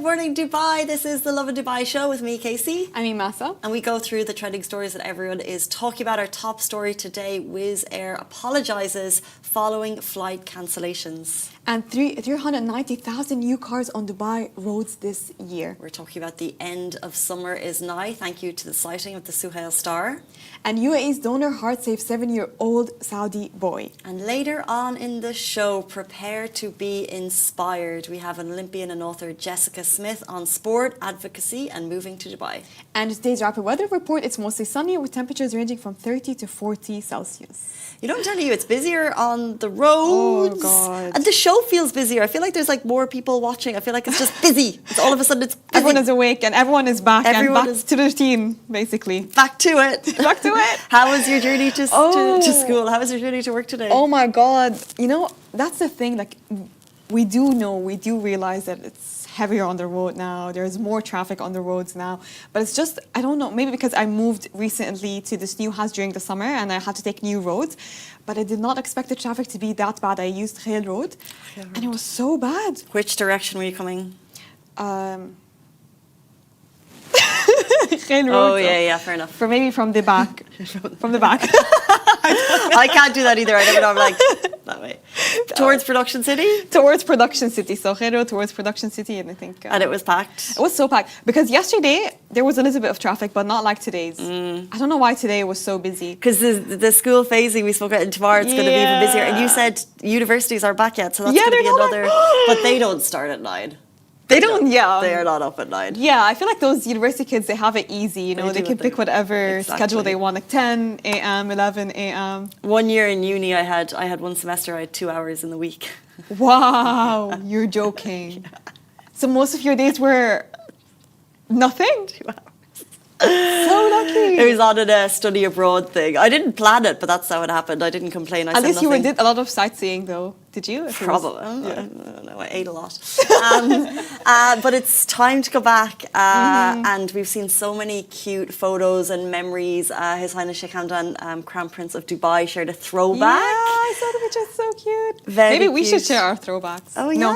morning, Dubai. This is the Lovin Dubai show with me, Casey. I'm Masa. And we go through the trending stories that everyone is talking about. Our top story today, Wizz Air apologises following flight cancellations. And 390,000 new cars on Dubai roads this year. We're talking about the end of summer is nigh. Thank you to the sighting of the Suhail star. And UAE's donor heart saved 7-year-old Saudi boy. And later on in the show, prepare to be inspired. We have an Olympian and author Jessica Smith on sport, advocacy and moving to Dubai. And today's rapid weather report, it's mostly sunny with temperatures ranging from 30 to 40 Celsius. You know, I'm telling you, it's busier on the roads. Oh, God. And the show feels busier. I feel like there's like more people watching. I feel like it's just busy. It's all of a sudden it's busy. Everyone is awake and everyone is back to the routine, basically. Back to it. Back to it. How was your journey to school? How was your journey to work today? Oh my God. You know, that's the thing. Like, we do realize that it's heavier on the road now. There's more traffic on the roads now. But it's just, I don't know, maybe because I moved recently to this new house during the summer and I had to take new roads. But I did not expect the traffic to be that bad. I used Suhail Road and it was so bad. Which direction were you coming? Suhail Road. Oh, yeah, fair enough. Maybe from the back. From the back. I can't do that either. I never know. I'm like, that way. Towards Production City? Towards Production City. So Suhail Road towards Production City. And I think... and it was packed? It was so packed. Because yesterday, there was a little bit of traffic, but not like today's. I don't know why today was so busy. Because the school phasing we spoke about, and tomorrow it's going to be even busier. And you said universities aren't back yet, so that's going to be another... But they don't start at 9. They don't, They are not up at 9. Yeah, I feel like those university kids, they have it easy, you know, they can pick whatever schedule they want, like 10 a.m., 11 a.m. 1 year in uni, I had 1 semester, I had 2 hours in the week. Wow, you're joking. Yeah. So most of your days were nothing? 2 hours. So lucky. It was on a study abroad thing. I didn't plan it, but that's how it happened. I didn't complain. I At least you did a lot of sightseeing, though. Did you? Probably. I don't know. I ate a lot. But it's time to go back. And we've seen so many cute photos and memories. His Highness Sheikh Hamdan, Crown Prince of Dubai, shared a throwback. Yeah, I saw the picture. So cute. Very Maybe we cute. should share our throwbacks. Oh, yeah.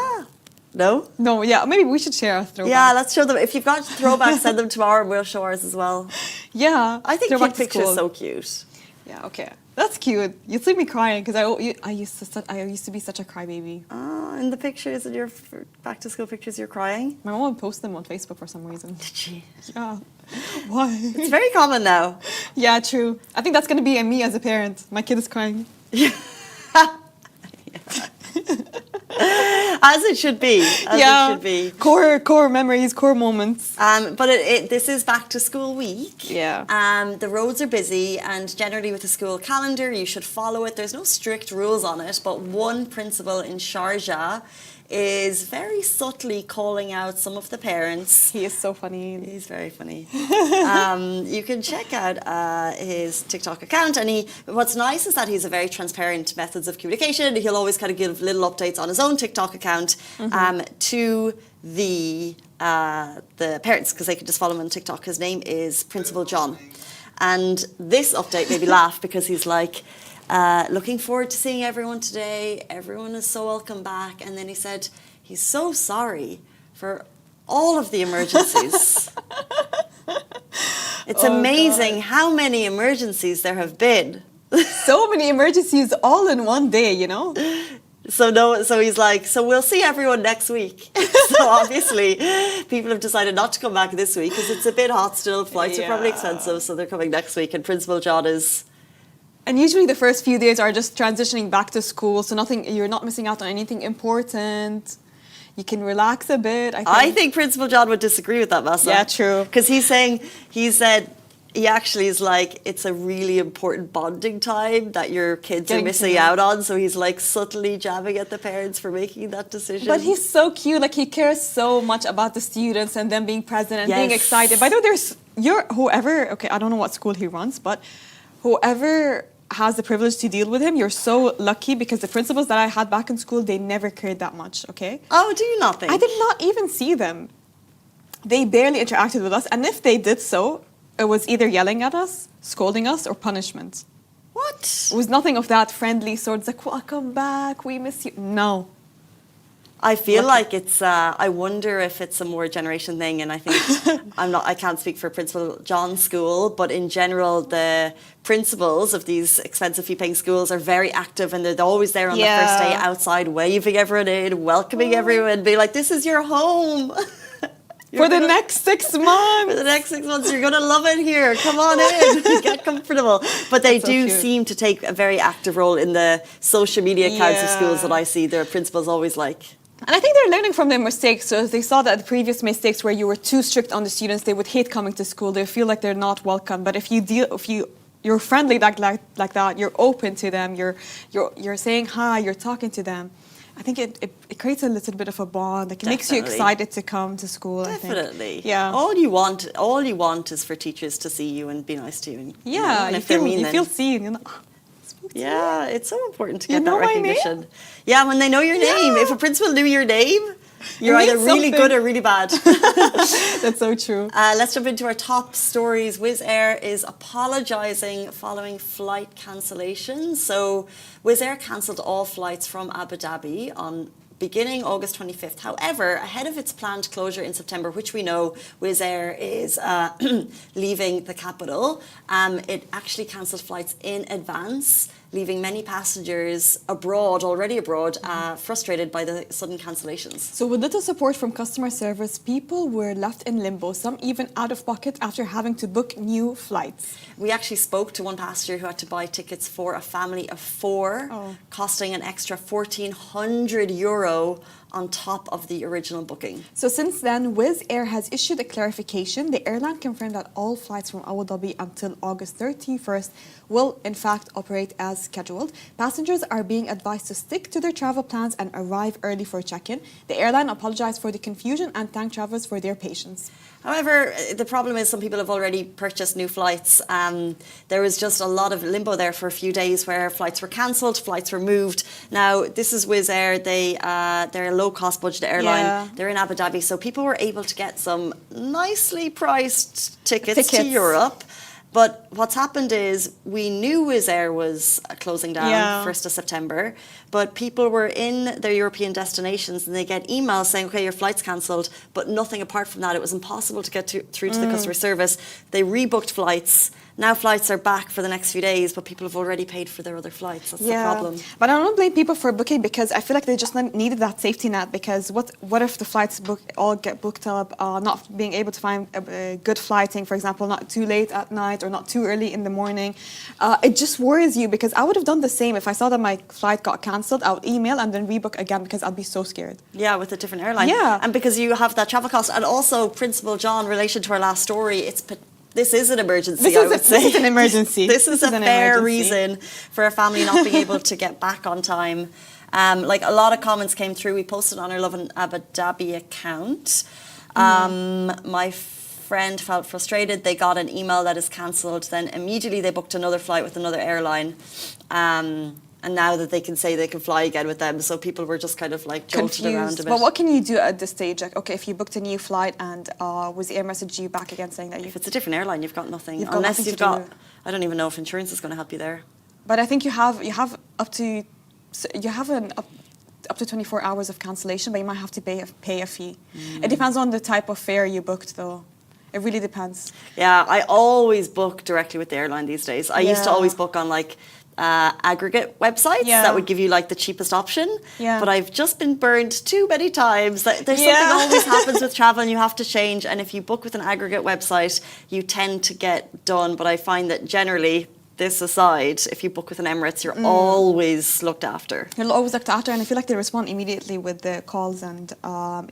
No? No, yeah, maybe we should share our throwbacks. Yeah, let's show them. If you've got throwbacks, send them tomorrow and we'll show ours as well. Yeah. I think kid pictures are so cute. Yeah, okay. That's cute. You see me crying because I used to be such a crybaby. Oh, in the pictures, in your back to school pictures, you're crying? My mom would post them on Facebook for some reason. Did she? Yeah. Why? It's very common now. Yeah, true. I think that's going to be me as a parent. My kid is crying. Yeah. As it should be. As it should be. Core memories, core moments. But this is back to school week. Yeah. The roads are busy, and generally with the school calendar, you should follow it. There's no strict rules on it, but one principal in Sharjah is very subtly calling out some of the parents. He is so funny. He's very funny. You can check out his TikTok account, and what's nice is that he's a very transparent methods of communication. He'll always kind of give little updates on his own TikTok account to the parents, because they can just follow him on TikTok. His name is Principal John. And this update made me laugh because he's like, looking forward to seeing everyone today. Everyone is so welcome back. And then he said he's so sorry for all of the emergencies. It's amazing how many emergencies there have been. So many emergencies all in one day, you know? So he's like, so we'll see everyone next week. So obviously people have decided not to come back this week because it's a bit hot still. Flights are probably expensive, so they're coming next week. And Principal John is... And usually the first few days are just transitioning back to school, so you're not missing out on anything important. You can relax a bit. I think Principal John would disagree with that, Masa. Yeah, true. Because he said he actually is like, it's a really important bonding time that your kids are missing out on. So he's like subtly jabbing at the parents for making that decision. But he's so cute. Like, he cares so much about the students and them being present and being excited. By the way, whoever, okay, I don't know what school he runs, but whoever has the privilege to deal with him, you're so lucky, because the principals that I had back in school, they never cared that much, okay? Oh, do you not think? I did not even see them. They barely interacted with us, and if they did so, it was either yelling at us, scolding us, or punishment. What? It was nothing of that friendly sort. It's like, welcome back, we miss you. No. I feel like it's, I wonder if it's a more generation thing, and I think, I can't speak for Principal John's school, but in general, the principals of these expensive fee-paying schools are very active, and they're always there on the first day outside, waving everyone in, welcoming everyone, being like, this is your home. For the next 6 months. For the next 6 months, you're going to love it here. Come on in, get comfortable. But they do seem to take a very active role in the social media accounts of schools that I see. Their principals always like. And I think they're learning from their mistakes. So if they saw that the previous mistakes where you were too strict on the students, they would hate coming to school. They feel like they're not welcome. But if you're friendly like that, you're open to them, you're saying hi, you're talking to them, I think it creates a little bit of a bond. Like, it makes you excited to come to school. Definitely. I think. Yeah. All you want is for teachers to see you and be nice to you. And, and you feel seen. You know, yeah, it's so important to get that recognition. Yeah, when they know your name. If a principal knew your name, you're either really good or really bad. That's so true. Let's jump into our top stories. Wizz Air is apologising following flight cancellations. So Wizz Air cancelled all flights from Abu Dhabi on beginning August 25th. However, ahead of its planned closure in September, which we know Wizz Air is leaving the capital, it actually cancelled flights in advance, leaving many passengers already abroad, frustrated by the sudden cancellations. So with little support from customer service, people were left in limbo, some even out of pocket after having to book new flights. We actually spoke to one passenger who had to buy tickets for a family of 4, costing an extra €1,400 on top of the original booking. So since then, Wizz Air has issued a clarification. The airline confirmed that all flights from Abu Dhabi until August 31st will in fact operate as scheduled. Passengers are being advised to stick to their travel plans and arrive early for check-in. The airline apologized for the confusion and thanked travelers for their patience. However, the problem is some people have already purchased new flights. There was just a lot of limbo there for a few days where flights were cancelled, flights were moved. Now, this is Wizz Air. They're a low-cost budget airline. Yeah. They're in Abu Dhabi, so people were able to get some nicely priced tickets to Europe. But what's happened is we knew Wizz Air was closing down 1st of September, but people were in their European destinations and they get emails saying, okay, your flight's cancelled, but nothing apart from that. It was impossible to get through to the customer service. They rebooked flights. Now flights are back for the next few days, but people have already paid for their other flights. That's the problem. But I don't blame people for booking because I feel like they just needed that safety net. Because what if the flights all get booked up, not being able to find good flighting, for example, not too late at night or not too early in the morning. It just worries you because I would have done the same. If I saw that my flight got cancelled, I would email and then rebook again because I'd be so scared. Yeah, with a different airline. Yeah. And because you have that travel cost. And also, Principal John, in relation to our last story, this is an emergency, I would say. This is an emergency. This is a fair reason for a family not being able to get back on time. Like, a lot of comments came through. We posted on our Lovin Abu Dhabi account. My friend felt frustrated. They got an email that is cancelled. Then immediately they booked another flight with another airline. And now that they can say they can fly again with them, so people were just kind of like jolted around a bit. But what can you do at this stage? Like, okay, if you booked a new flight and Wizz Air messaged you back again saying that if it's a different airline, you've got nothing. Unless you've got, I don't even know if insurance is going to help you there. But I think you have up to 24 hours of cancellation, but you might have to pay a fee. It depends on the type of fare you booked, though. It really depends. Yeah, I always book directly with the airline these days. I used to always book on like aggregate websites that would give you like the cheapest option, but I've just been burned too many times that there's something always happens with travel and you have to change, and if you book with an aggregate website you tend to get done, but I find that generally, this aside, if you book with an Emirates, you're always looked after. You're always looked after, and I feel like they respond immediately with the calls and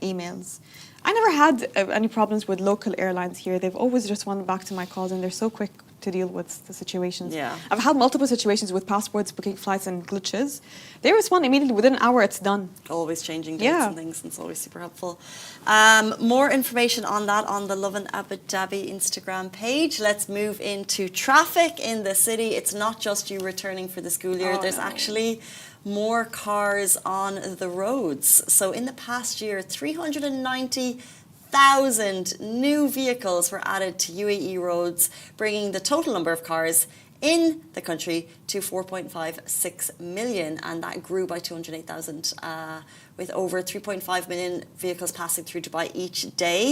emails. I never had any problems with local airlines here. They've always responded back to my calls and they're so quick to deal with the situations. Yeah. I've had multiple situations with passports, booking flights and glitches. They respond immediately. Within an hour, it's done. Always changing dates and things, and it's always super helpful. More information on that on the Lovin Abu Dhabi Instagram page. Let's move into traffic in the city. It's not just you returning for the school year. There's actually more cars on the roads. So in the past year, 390,000 new vehicles were added to UAE roads, bringing the total number of cars in the country to 4.56 million, and that grew by 208,000 with over 3.5 million vehicles passing through Dubai each day.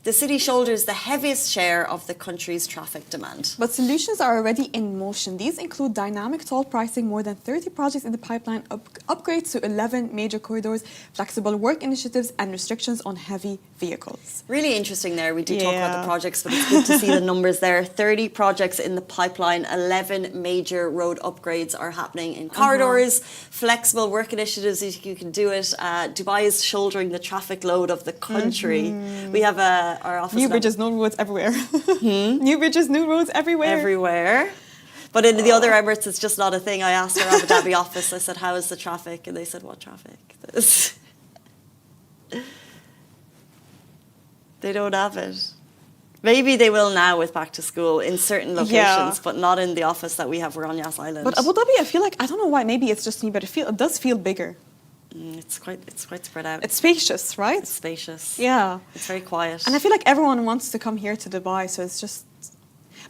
The city shoulders the heaviest share of the country's traffic demand. But solutions are already in motion. These include dynamic toll pricing, more than 30 projects in the pipeline, upgrades to 11 major corridors, flexible work initiatives, and restrictions on heavy vehicles. Really interesting there. We do talk about the projects, but it's good to see the numbers there. 30 projects in the pipeline, 11 major road upgrades are happening in corridors, flexible work initiatives, you can do it. Dubai is shouldering the traffic load of the country. We have our office... New bridges, new roads everywhere. New bridges, new roads everywhere. Everywhere. But in the other Emirates, it's just not a thing. I asked our Abu Dhabi office, I said, how is the traffic? And they said, what traffic? They don't have it. Maybe they will now with back to school in certain locations, but not in the office that we have. We're on Yas Island. But Abu Dhabi, I feel like, I don't know why, maybe it's just me, but it does feel bigger. It's quite spread out. It's spacious, right? It's spacious. Yeah. It's very quiet. And I feel like everyone wants to come here to Dubai, so it's just...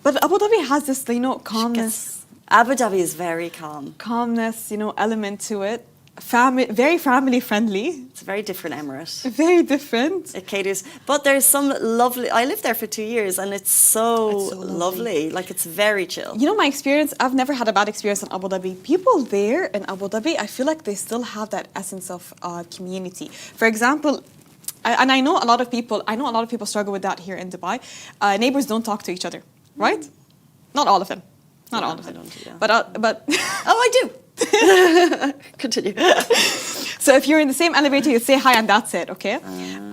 But Abu Dhabi has this, calmness. Abu Dhabi is very calm. Calmness, element to it. Very family friendly. It's a very different emirate. Very different. It caters. But there's some lovely... I lived there for 2 years and it's so lovely. Like, it's very chill. My experience, I've never had a bad experience in Abu Dhabi. People there in Abu Dhabi, I feel like they still have that essence of community. For example, I know a lot of people struggle with that here in Dubai. Neighbors don't talk to each other, right? Not all of them. Not all of them. But oh, I do. Continue. So if you're in the same elevator, you say hi and that's it, okay?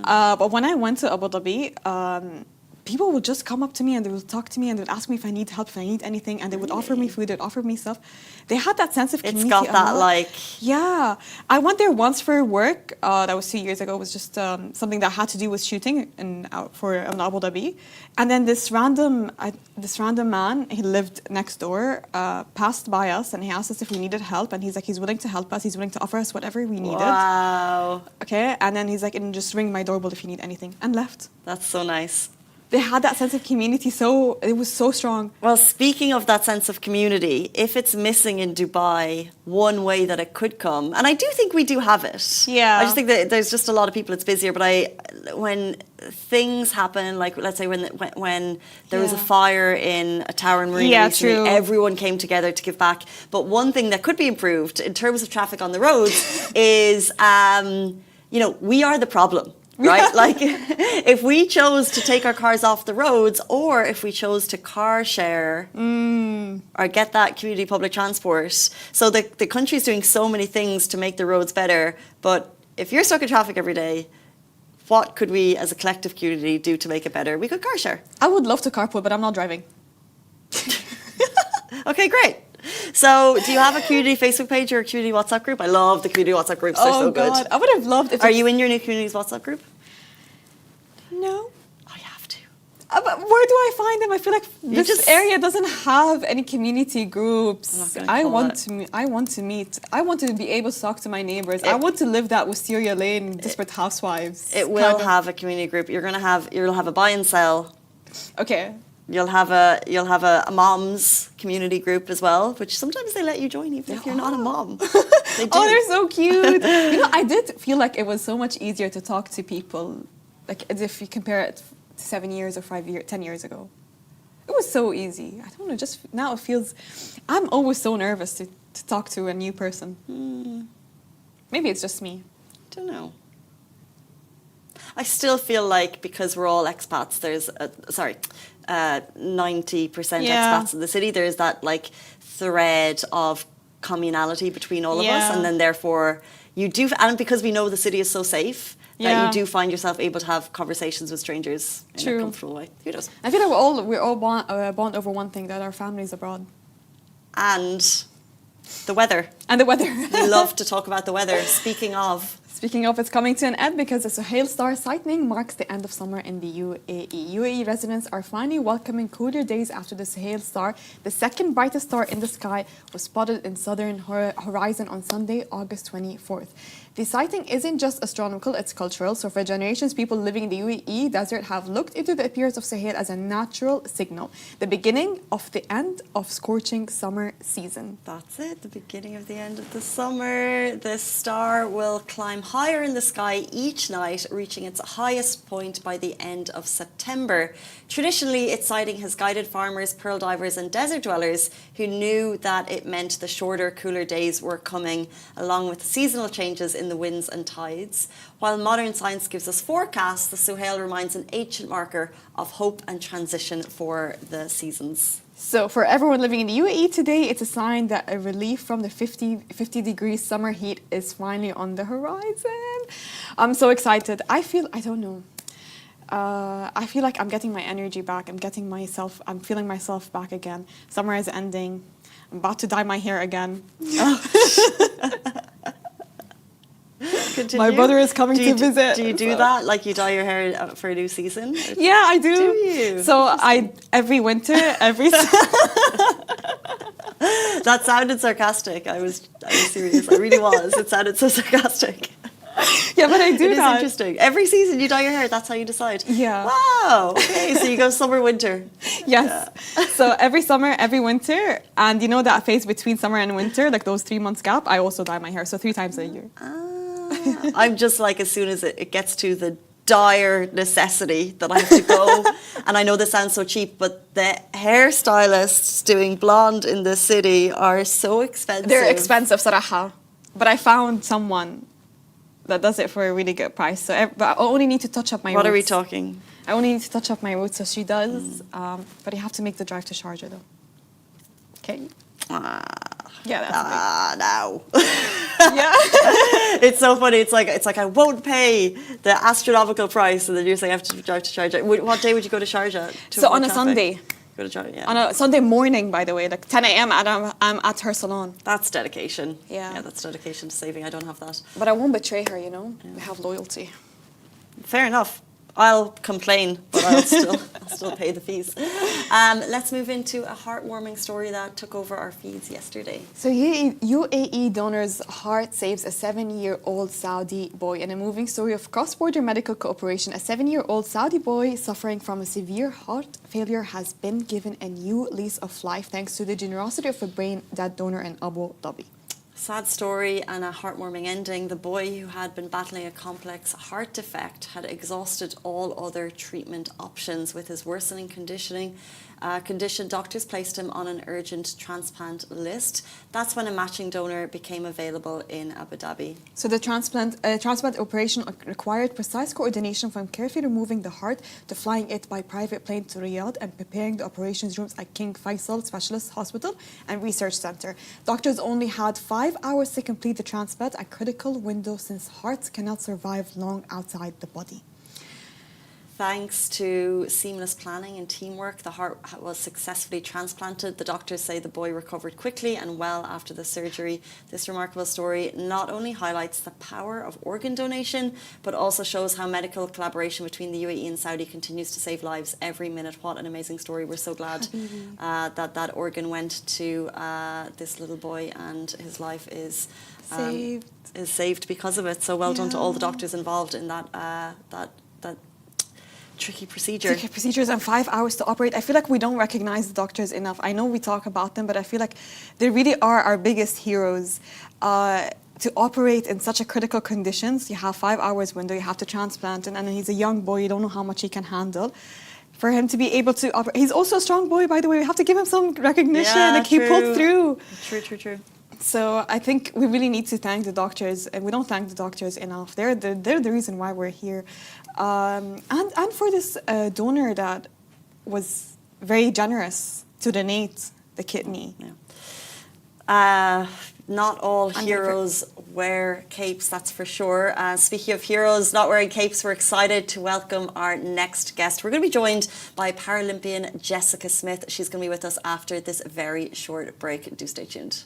But when I went to Abu Dhabi, people would just come up to me and they would talk to me and they would ask me if I need help, if I need anything, and they would offer me food, they'd offer me stuff. They had that sense of community. It's got that Yeah. I went there once for work. That was 2 years ago. It was just something that had to do with shooting in Abu Dhabi. And then this random man, he lived next door, passed by us and he asked us if we needed help. And he's like, he's willing to help us. He's willing to offer us whatever we needed. Wow. Okay. And then he's like, and just ring my doorbell if you need anything. And left. That's so nice. They had that sense of community, it was so strong. Well, speaking of that sense of community, if it's missing in Dubai, one way that it could come, and I do think we do have it. Yeah. I just think that there's just a lot of people, it's busier, but when things happen, like let's say when there was a fire in a tower in Marina recently, everyone came together to give back. But one thing that could be improved in terms of traffic on the roads is, we are the problem. Right? Like, if we chose to take our cars off the roads or if we chose to car share or get that community public transport. So the country's doing so many things to make the roads better. But if you're stuck in traffic every day, what could we as a collective community do to make it better? We could car share. I would love to carpool, but I'm not driving. Okay, great. So, do you have a community Facebook page or a community WhatsApp group? I love the community WhatsApp groups. They're so good. I would have loved if... Are you in your new community's WhatsApp group? No. Oh, you have to. But where do I find them? I feel like this area doesn't have any community groups. I want to meet. I want to be able to talk to my neighbors. I want to live that Wisteria Lane, Desperate Housewives. It will have a community group. You'll have a buy and sell. Okay. You'll have a mom's community group as well, which sometimes they let you join even if you're not a mom. They do. Oh, they're so cute. I did feel like it was so much easier to talk to people, like as if you compare it to 7 years or 10 years ago. It was so easy. I don't know, just now it feels... I'm always so nervous to talk to a new person. Maybe it's just me. I don't know. I still feel like because we're all expats, there's 90% expats in the city, there's that thread of communality between all of us, and then therefore you do, and because we know the city is so safe, that you do find yourself able to have conversations with strangers in a comfortable way. Who does? I feel like we're all bond over one thing, that our family's abroad. And the weather. We love to talk about the weather. Speaking of, it's coming to an end because the Suhail star sighting marks the end of summer in the UAE. UAE residents are finally welcoming cooler days after the Suhail star, the second brightest star in the sky, was spotted in southern horizon on Sunday, August 24th. The sighting isn't just astronomical, it's cultural. So for generations, people living in the UAE desert have looked into the appearance of Suhail as a natural signal, the beginning of the end of scorching summer season. That's it, the beginning of the end of the summer. The star will climb higher in the sky each night, reaching its highest point by the end of September. Traditionally, its sighting has guided farmers, pearl divers and desert dwellers who knew that it meant the shorter, cooler days were coming, along with seasonal changes in the winds and tides. While modern science gives us forecasts, the Suhail remains an ancient marker of hope and transition for the seasons. So for everyone living in the UAE today, it's a sign that a relief from the 50 degrees summer heat is finally on the horizon. I'm so excited. I feel like I'm getting my energy back. I'm feeling myself back again. Summer is ending. I'm about to dye my hair again. Continue. My brother is coming to visit. Do you do that? Like you dye your hair for a new season? Yeah, I do. Do you? So every winter, That sounded sarcastic. I was serious. I really was. It sounded so sarcastic. Yeah, but I do It is that. interesting. Every season you dye your hair. That's how you decide. Yeah. Wow. Okay. So you go summer, winter. Yes. Yeah. So every summer, every winter, and you know that phase between summer and winter, like those 3 months gap, I also dye my hair. So 3 times a year. I'm just like, as soon as it gets to the dire necessity that I have to go, and I know this sounds so cheap, but the hairstylists doing blonde in the city are so expensive. They're expensive, صراحة. But I found someone that does it for a really good price. So, but I only need to touch up my What roots. are we talking? I only need to touch up my roots, so she does. But you have to make the drive to Sharjah, though. Okay. Yeah, that's No. big. Yeah. It's so funny. It's like I won't pay the astronomical price, and then you're saying I have to drive to Sharjah. What day would you go to Sharjah? So on a Sunday. Go to Sharjah. Yeah. On a Sunday morning, by the way, like 10 a.m. and I'm at her salon. That's dedication. Yeah. That's dedication to saving. I don't have that. But I won't betray her, you know? We have loyalty. Fair enough. I'll complain, but I'll still pay the fees. Let's move into a heartwarming story that took over our feeds yesterday. So UAE donor's heart saves a 7-year-old Saudi boy. In a moving story of cross-border medical cooperation, a 7-year-old Saudi boy suffering from a severe heart failure has been given a new lease of life thanks to the generosity of a brain dead donor in Abu Dhabi. Sad story and a heartwarming ending. The boy, who had been battling a complex heart defect, had exhausted all other treatment options. With his worsening condition, doctors placed him on an urgent transplant list. That's when a matching donor became available in Abu Dhabi. So the transplant operation required precise coordination, from carefully removing the heart to flying it by private plane to Riyadh and preparing the operations rooms at King Faisal Specialist Hospital and Research Center. Doctors only had 5 hours to complete the transplant, a critical window since hearts cannot survive long outside the body. Thanks to seamless planning and teamwork, the heart was successfully transplanted. The doctors say the boy recovered quickly and well after the surgery. This remarkable story not only highlights the power of organ donation, but also shows how medical collaboration between the UAE and Saudi continues to save lives every minute. What an amazing story. We're so glad that organ went to this little boy, and his life is saved because of it. So well done to all the doctors involved in that tricky procedure. Tricky procedures and 5 hours to operate. I feel like we don't recognize the doctors enough. I know we talk about them, but I feel like they really are our biggest heroes. To operate in such a critical conditions, you have 5 hours window, you have to transplant, and he's a young boy, you don't know how much he can handle. For him to be able to operate, he's also a strong boy, by the way. We have to give him some recognition. Yeah, like, he pulled through. True. So I think we really need to thank the doctors, and we don't thank the doctors enough. They're the reason why we're here, and for this donor that was very generous to donate the kidney. Yeah. Not all heroes wear capes, that's for sure. Speaking of heroes not wearing capes, we're excited to welcome our next guest. We're going to be joined by Paralympian Jessica Smith. She's going to be with us after this very short break. Do stay tuned.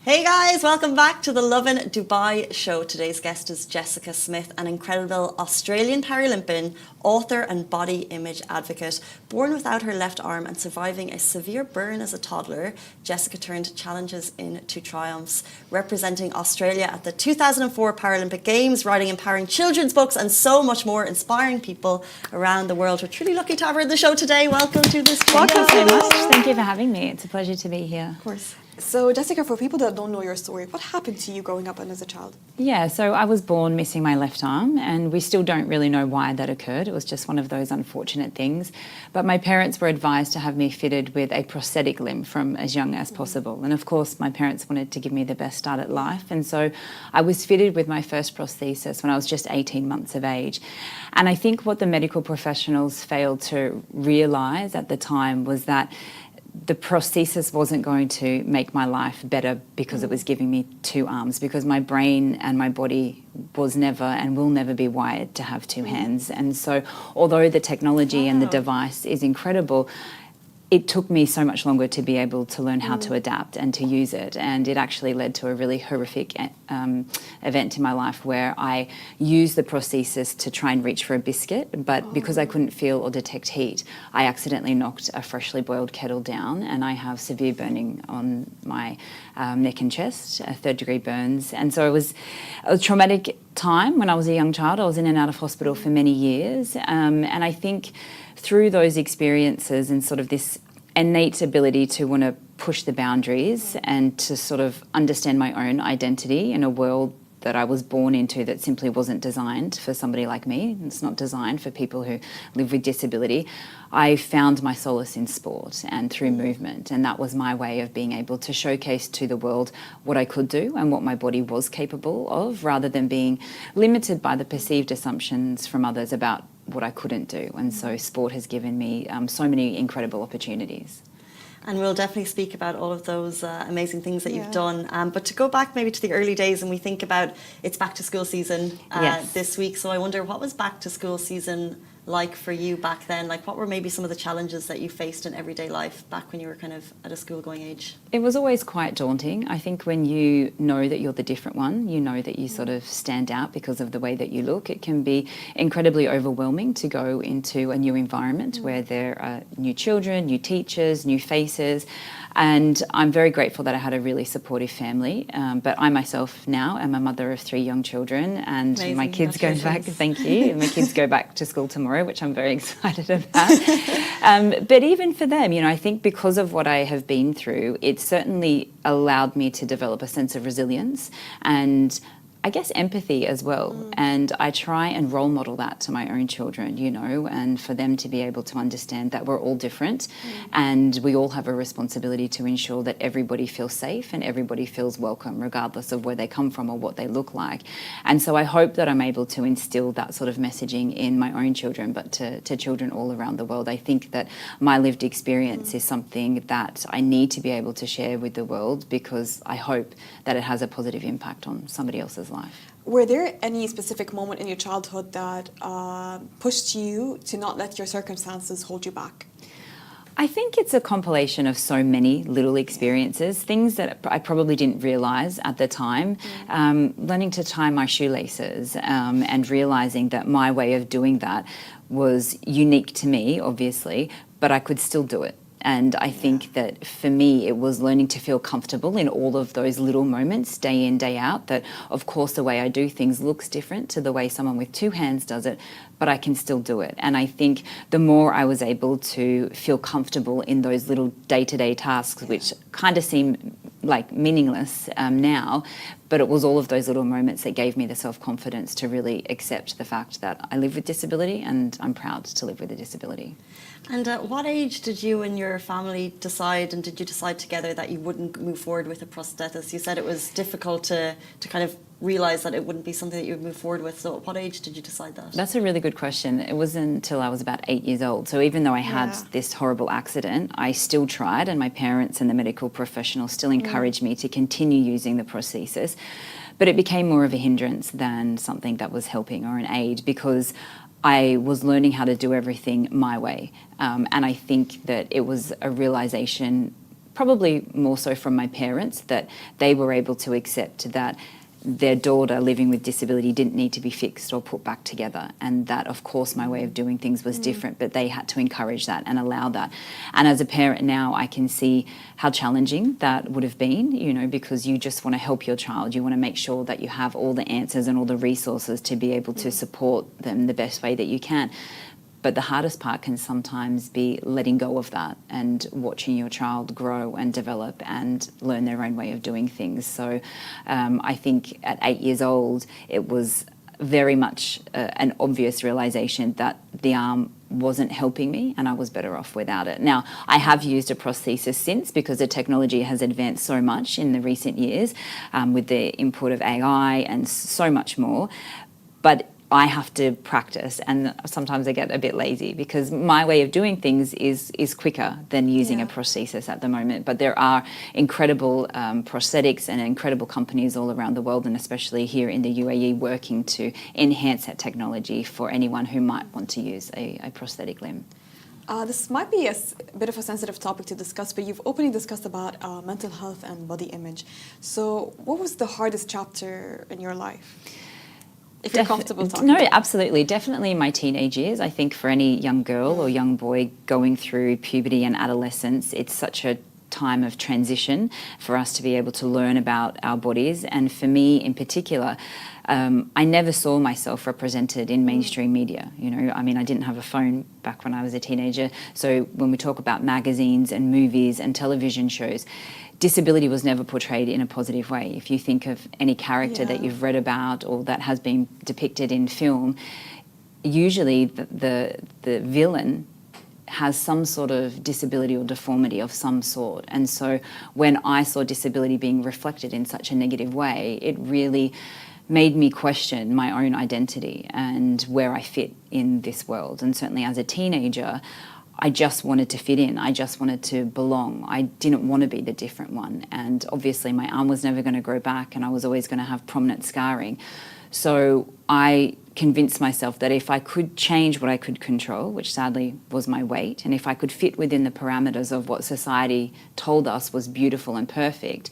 Hey guys, welcome back to the Lovin Dubai show. Today's guest is Jessica Smith, an incredible Australian Paralympian, author and body image advocate. Born without her left arm and surviving a severe burn as a toddler, Jessica turned challenges into triumphs, representing Australia at the 2004 Paralympic Games, writing empowering children's books and so much more, inspiring people around the world. We're truly lucky to have her in the show today. Welcome to this studio. Welcome so much. Thank you for having me. It's a pleasure to be here. Of course. So, Jessica, for people that don't know your story, what happened to you growing up and as a child? Yeah, so I was born missing my left arm, and we still don't really know why that occurred. It was just one of those unfortunate things. But my parents were advised to have me fitted with a prosthetic limb from as young as possible. And of course, my parents wanted to give me the best start at life. And so I was fitted with my first prosthesis when I was just 18 months of age. And I think what the medical professionals failed to realise at the time was that the prosthesis wasn't going to make my life better because it was giving me two arms, because my brain and my body was never and will never be wired to have two hands. And so although the technology and the device is incredible, it took me so much longer to be able to learn how to adapt and to use it. And it actually led to a really horrific event in my life where I used the prosthesis to try and reach for a biscuit, but because I couldn't feel or detect heat, I accidentally knocked a freshly boiled kettle down, and I have severe burning on my neck and chest, 3rd-degree burns. And so it was a traumatic time when I was a young child. I was in and out of hospital for many years. And I think through those experiences and sort of this innate ability to want to push the boundaries and to sort of understand my own identity in a world that I was born into that simply wasn't designed for somebody like me. It's not designed for people who live with disability. I found my solace in sport and through movement, and that was my way of being able to showcase to the world what I could do and what my body was capable of, rather than being limited by the perceived assumptions from others about what I couldn't do. And so sport has given me so many incredible opportunities. And we'll definitely speak about all of those amazing things that you've done. But to go back maybe to the early days, and we think about it's back to school season this week. So I wonder, what was back to school season like for you back then? Like, what were maybe some of the challenges that you faced in everyday life back when you were kind of at a school going age? It was always quite daunting. I think when you know that you're the different one, you know that you sort of stand out because of the way that you look, it can be incredibly overwhelming to go into a new environment where there are new children, new teachers, new faces. And I'm very grateful that I had a really supportive family. But I myself now am a mother of 3 young children, and Amazing. my kids go back, thank you, and my kids go back to school tomorrow, which I'm very excited about. But even for them, you know, I think because of what I have been through, it certainly allowed me to develop a sense of resilience and I guess empathy as well. And I try and role model that to my own children, you know, and for them to be able to understand that we're all different and we all have a responsibility to ensure that everybody feels safe and everybody feels welcome, regardless of where they come from or what they look like. And so I hope that I'm able to instill that sort of messaging in my own children, but to children all around the world. I think that my lived experience is something that I need to be able to share with the world, because I hope that it has a positive impact on somebody else's life. Were there any specific moment in your childhood that pushed you to not let your circumstances hold you back? I think it's a compilation of so many little experiences, things that I probably didn't realise at the time. Learning to tie my shoelaces and realising that my way of doing that was unique to me, obviously, but I could still do it. And I think that for me, it was learning to feel comfortable in all of those little moments, day in, day out, that of course the way I do things looks different to the way someone with 2 hands does it, but I can still do it. And I think the more I was able to feel comfortable in those little day-to-day tasks, which kind of seem like meaningless now, but it was all of those little moments that gave me the self-confidence to really accept the fact that I live with disability and I'm proud to live with a disability. And at what age did you and your family decide, and did you decide together that you wouldn't move forward with a prosthesis? You said it was difficult to kind of realise that it wouldn't be something that you would move forward with. So at what age did you decide that? That's a really good question. It wasn't until I was about 8 years old. So even though I had this horrible accident, I still tried, and my parents and the medical professionals still encouraged me to continue using the prosthesis. But it became more of a hindrance than something that was helping or an aid, because I was learning how to do everything my way. And I think that it was a realisation probably more so from my parents, that they were able to accept that their daughter living with disability didn't need to be fixed or put back together, and that of course my way of doing things was different, but they had to encourage that and allow that. And as a parent now, I can see how challenging that would have been, you know, because you just want to help your child, you want to make sure that you have all the answers and all the resources to be able to support them the best way that you can. But the hardest part can sometimes be letting go of that and watching your child grow and develop and learn their own way of doing things. So I think at 8 years old, it was very much an obvious realisation that the arm wasn't helping me and I was better off without it. Now, I have used a prosthesis since because the technology has advanced so much in the recent years with the input of AI and so much more. But I have to practice, and sometimes I get a bit lazy because my way of doing things is quicker than using a prosthesis at the moment. But there are incredible prosthetics and incredible companies all around the world, and especially here in the UAE, working to enhance that technology for anyone who might want to use a prosthetic limb. This might be a bit of a sensitive topic to discuss, but you've openly discussed about mental health and body image. So what was the hardest chapter in your life? If you're comfortable talking. No, absolutely. Definitely my teenage years. I think for any young girl or young boy going through puberty and adolescence, it's such a time of transition for us to be able to learn about our bodies. And for me in particular, I never saw myself represented in mainstream media. You know, I mean, I didn't have a phone back when I was a teenager. So when we talk about magazines and movies and television shows, disability was never portrayed in a positive way. If you think of any character that you've read about or that has been depicted in film, usually the villain has some sort of disability or deformity of some sort. And so when I saw disability being reflected in such a negative way, it really made me question my own identity and where I fit in this world. And certainly as a teenager, I just wanted to fit in. I just wanted to belong. I didn't want to be the different one. And obviously my arm was never going to grow back and I was always going to have prominent scarring. So I convinced myself that if I could change what I could control, which sadly was my weight, and if I could fit within the parameters of what society told us was beautiful and perfect,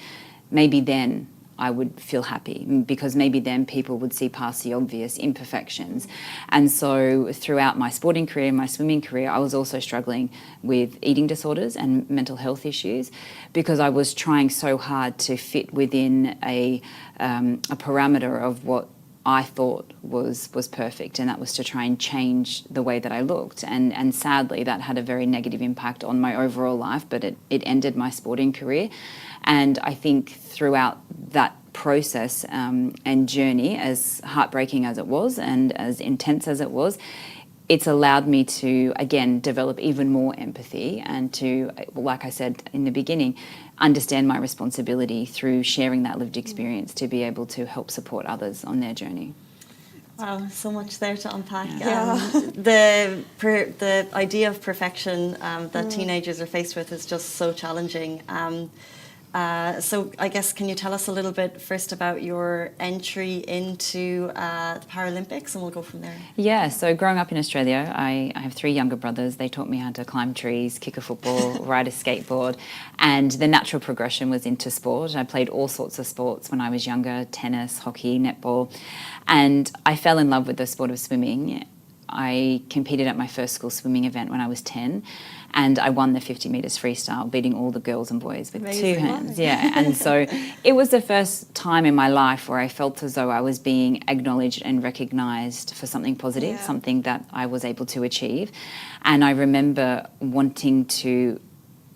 maybe then I would feel happy, because maybe then people would see past the obvious imperfections. And so throughout my sporting career, my swimming career, I was also struggling with eating disorders and mental health issues because I was trying so hard to fit within a parameter of what I thought was perfect, and that was to try and change the way that I looked. And sadly, that had a very negative impact on my overall life, but it ended my sporting career. And I think throughout that process and journey, as heartbreaking as it was and as intense as it was, it's allowed me to, again, develop even more empathy and to, like I said in the beginning, understand my responsibility through sharing that lived experience to be able to help support others on their journey. Wow, so much there to unpack. Yeah. The idea of perfection that teenagers are faced with is just so challenging. So I guess, can you tell us a little bit first about your entry into the Paralympics, and we'll go from there. Yeah, so growing up in Australia, I have 3 younger brothers. They taught me how to climb trees, kick a football, ride a skateboard, and the natural progression was into sport. I played all sorts of sports when I was younger: tennis, hockey, netball, and I fell in love with the sport of swimming. I competed at my first school swimming event when I was 10, and I won the 50 metres freestyle, beating all the girls and boys with Amazing. 2 hands. Yeah, and so it was the first time in my life where I felt as though I was being acknowledged and recognised for something positive, something that I was able to achieve. And I remember wanting to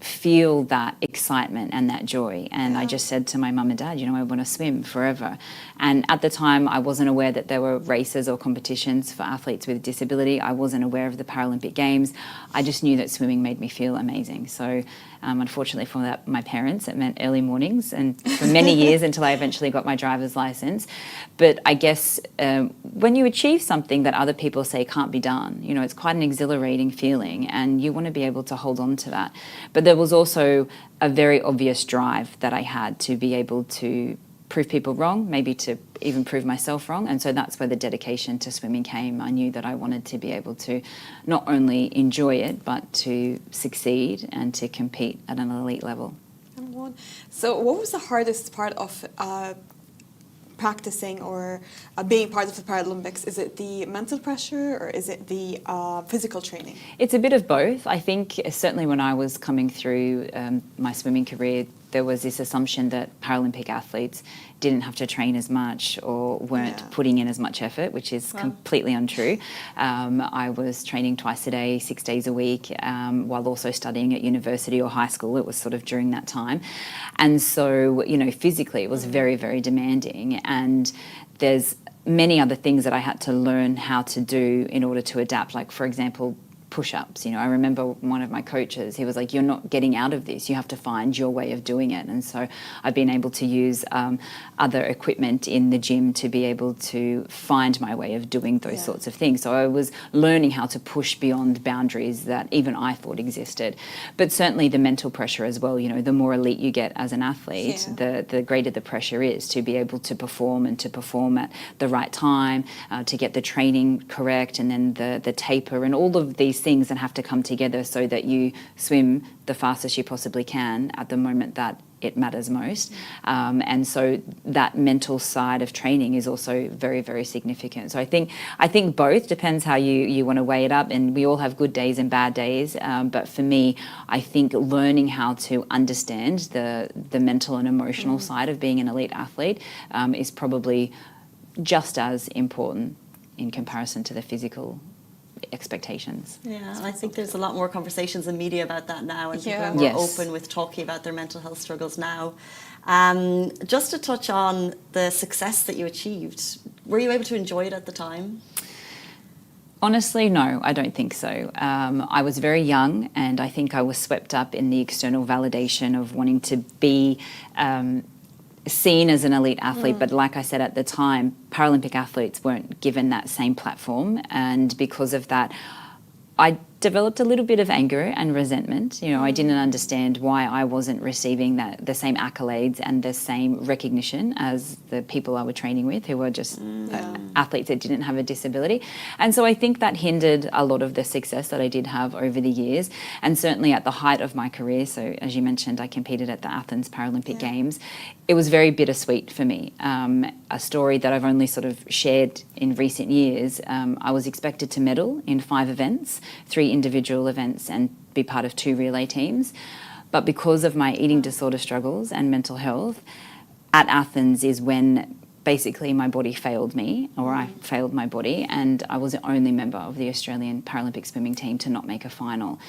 feel that excitement and that joy, and I just said to my mum and dad, you know, I want to swim forever. And at the time I wasn't aware that there were races or competitions for athletes with disability. I wasn't aware of the Paralympic Games. I just knew that swimming made me feel amazing. So unfortunately for my parents, it meant early mornings and for many years until I eventually got my driver's license. But I guess when you achieve something that other people say can't be done, you know, it's quite an exhilarating feeling and you want to be able to hold on to that. But there was also a very obvious drive that I had to be able to prove people wrong, maybe to even prove myself wrong. And so that's where the dedication to swimming came. I knew that I wanted to be able to not only enjoy it, but to succeed and to compete at an elite level. on. So what was the hardest part of practicing or being part of the Paralympics? Is it the mental pressure or is it the physical training? It's a bit of both. I think certainly when I was coming through my swimming career, there was this assumption that Paralympic athletes didn't have to train as much or weren't putting in as much effort, which is completely untrue. I was training twice a day, 6 days a week, while also studying at university or high school. It was sort of during that time. And so, you know, physically it was very, very demanding. And there's many other things that I had to learn how to do in order to adapt. Like, for example, push-ups. You know, I remember one of my coaches, he was like, you're not getting out of this, you have to find your way of doing it. And so I've been able to use other equipment in the gym to be able to find my way of doing those sorts of things. So I was learning how to push beyond boundaries that even I thought existed. But certainly the mental pressure as well, you know, the more elite you get as an athlete, the greater the pressure is to be able to perform and to perform at the right time, to get the training correct, and then the taper and all of these things that have to come together so that you swim the fastest you possibly can at the moment that it matters most. And so that mental side of training is also very, very significant. So I think both, depends how you want to weigh it up, and we all have good days and bad days. But for me, I think learning how to understand the mental and emotional side of being an elite athlete is probably just as important in comparison to the physical expectations. Yeah, and I think there's a lot more conversations in media about that now, and people are more open with talking about their mental health struggles now. Just to touch on the success that you achieved, were you able to enjoy it at the time? Honestly, no, I don't think so. I was very young, and I think I was swept up in the external validation of wanting to be seen as an elite athlete, but like I said at the time, Paralympic athletes weren't given that same platform, and because of that, I developed a little bit of anger and resentment. You know, I didn't understand why I wasn't receiving the same accolades and the same recognition as the people I were training with, who were just athletes that didn't have a disability. And so I think that hindered a lot of the success that I did have over the years. And certainly at the height of my career, so as you mentioned, I competed at the Athens Paralympic Games. It was very bittersweet for me. A story that I've only sort of shared in recent years. I was expected to medal in 5 events, 3 individual events, and be part of 2 relay teams. But because of my eating disorder struggles and mental health, at Athens is when basically my body failed me, or I failed my body, and I was the only member of the Australian Paralympic swimming team to not make a final.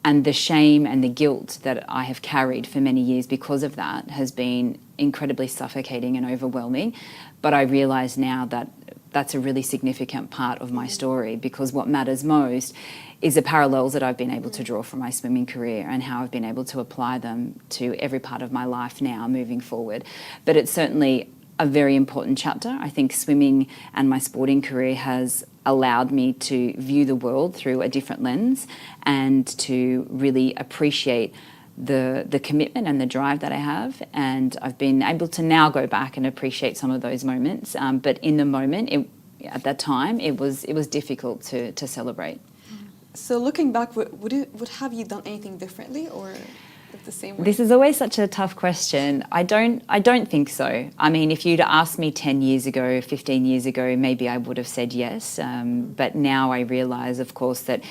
And the shame and the guilt that I have carried for many years because of that has been incredibly suffocating and overwhelming. But I realise now that that's a really significant part of my story, because what matters most is the parallels that I've been able to draw from my swimming career and how I've been able to apply them to every part of my life now moving forward. But it's certainly a very important chapter. I think swimming and my sporting career has allowed me to view the world through a different lens and to really appreciate the commitment and the drive that I have. And I've been able to now go back and appreciate some of those moments. But in the moment, at that time, it was difficult to celebrate. So looking back, would have you done anything differently, or the same way? This is always such a tough question. I don't think so. I mean, if you'd asked me 10 years ago, 15 years ago, maybe I would have said yes. But now I realise, of course, that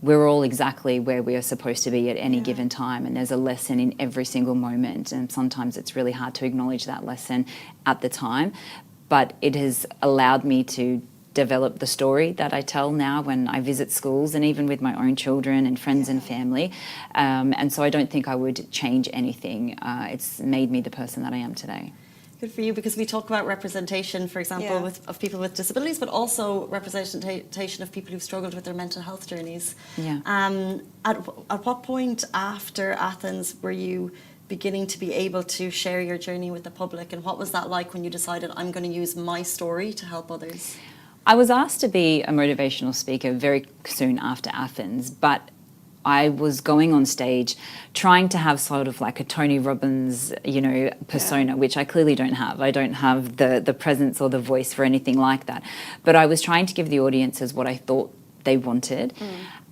we're all exactly where we are supposed to be at any given time, and there's a lesson in every single moment, and sometimes it's really hard to acknowledge that lesson at the time. But it has allowed me to develop the story that I tell now when I visit schools and even with my own children and friends and family. And so I don't think I would change anything. It's made me the person that I am today. Good for you, because we talk about representation, for example, of people with disabilities, but also representation of people who've struggled with their mental health journeys. Yeah. At what point after Athens were you beginning to be able to share your journey with the public, and what was that like when you decided, I'm going to use my story to help others? I was asked to be a motivational speaker very soon after Athens, but I was going on stage trying to have sort of like a Tony Robbins, persona, which I clearly don't have. I don't have the presence or the voice for anything like that. But I was trying to give the audiences what I thought they wanted.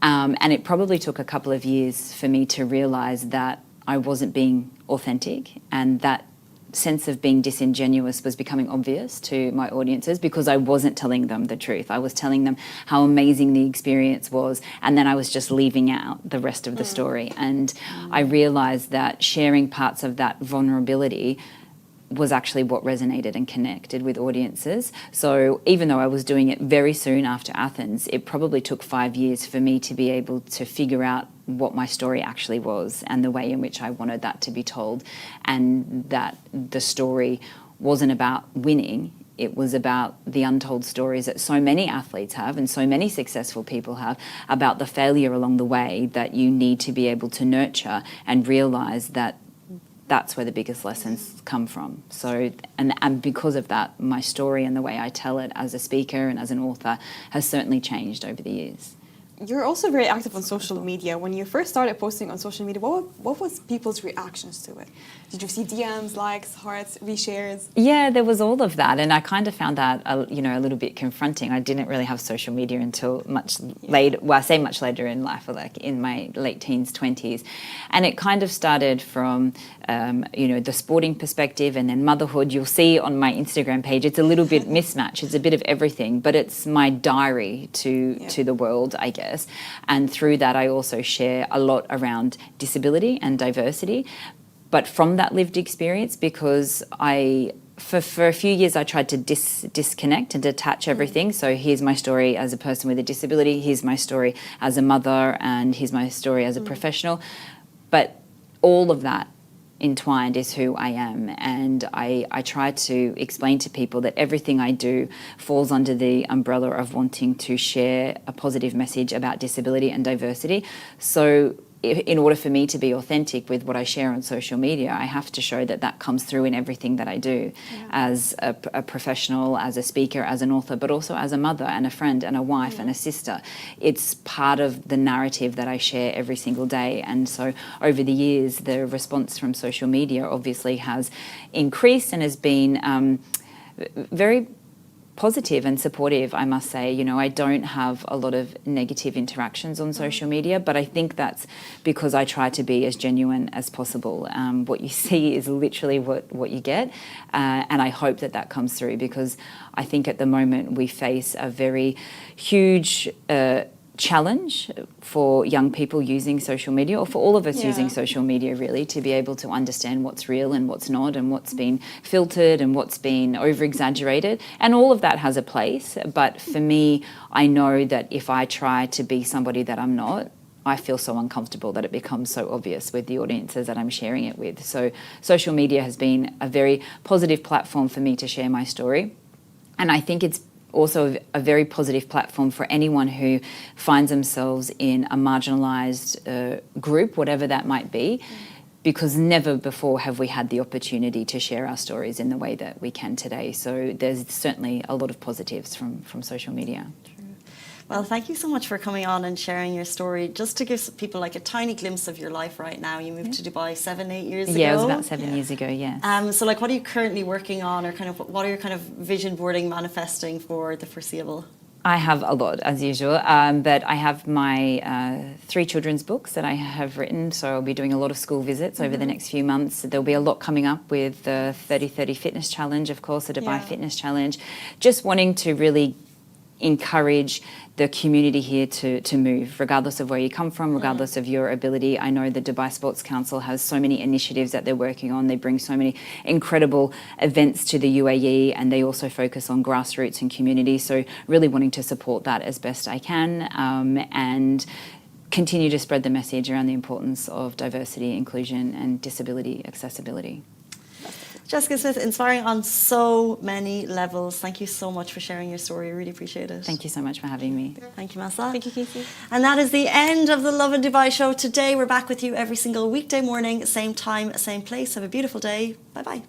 And it probably took a couple of years for me to realise that I wasn't being authentic, and that sense of being disingenuous was becoming obvious to my audiences because I wasn't telling them the truth. I was telling them how amazing the experience was, and then I was just leaving out the rest of the story. And I realized that sharing parts of that vulnerability was actually what resonated and connected with audiences. So even though I was doing it very soon after Athens, it probably took 5 years for me to be able to figure out what my story actually was and the way in which I wanted that to be told, and that the story wasn't about winning. It was about the untold stories that so many athletes have and so many successful people have about the failure along the way that you need to be able to nurture and realize that that's where the biggest lessons come from. So, and because of that, my story and the way I tell it as a speaker and as an author has certainly changed over the years. You're also very active on social media. When you first started posting on social media, what was people's reactions to it? Did you see DMs, likes, hearts, reshares? Yeah, there was all of that, and I kind of found that a little bit confronting. I didn't really have social media until much later. Well, I say much later in life, like in my late teens, 20s, and it kind of started from the sporting perspective, and then motherhood. You'll see on my Instagram page, it's a little bit mismatched. It's a bit of everything, but it's my diary to the world, I guess. And through that, I also share a lot around disability and diversity, but from that lived experience, because for a few years I tried to disconnect and detach everything. So here's my story as a person with a disability, here's my story as a mother, and here's my story as a professional. But all of that entwined is who I am, and I try to explain to people that everything I do falls under the umbrella of wanting to share a positive message about disability and diversity. So in order for me to be authentic with what I share on social media, I have to show that that comes through in everything that I do as a professional, as a speaker, as an author, but also as a mother and a friend and a wife and a sister. It's part of the narrative that I share every single day. And so over the years, the response from social media obviously has increased and has been very positive and supportive, I must say. I don't have a lot of negative interactions on social media, but I think that's because I try to be as genuine as possible. What you see is literally what you get, and I hope that comes through, because I think at the moment we face a very huge challenge for young people using social media, or for all of us using social media, really, to be able to understand what's real and what's not, and what's been filtered and what's been over-exaggerated. And all of that has a place. But for me, I know that if I try to be somebody that I'm not, I feel so uncomfortable that it becomes so obvious with the audiences that I'm sharing it with. So social media has been a very positive platform for me to share my story. And I think it's also a very positive platform for anyone who finds themselves in a marginalised group, whatever that might be, because never before have we had the opportunity to share our stories in the way that we can today. So there's certainly a lot of positives from social media. Well, thank you so much for coming on and sharing your story. Just to give people like a tiny glimpse of your life right now, you moved to Dubai 7-8 years ago. Yeah, it was about 7 years ago, yeah. So like, what are you currently working on, or kind of what are your kind of vision boarding, manifesting for the foreseeable? I have a lot, as usual, but I have my 3 children's books that I have written, so I'll be doing a lot of school visits over the next few months. There'll be a lot coming up with the 30-30 Fitness Challenge, of course, the Dubai Fitness Challenge. Just wanting to really encourage the community here to move, regardless of where you come from, regardless of your ability. I know the Dubai Sports Council has so many initiatives that they're working on. They bring so many incredible events to the UAE, and they also focus on grassroots and community. So really wanting to support that as best I can, and continue to spread the message around the importance of diversity, inclusion, and disability accessibility. Jessica Smith, inspiring on so many levels. Thank you so much for sharing your story. I really appreciate it. Thank you so much for having me. Thank you, Masa. Thank you, Casey. And that is the end of the Lovin Dubai show today. We're back with you every single weekday morning, same time, same place. Have a beautiful day. Bye-bye.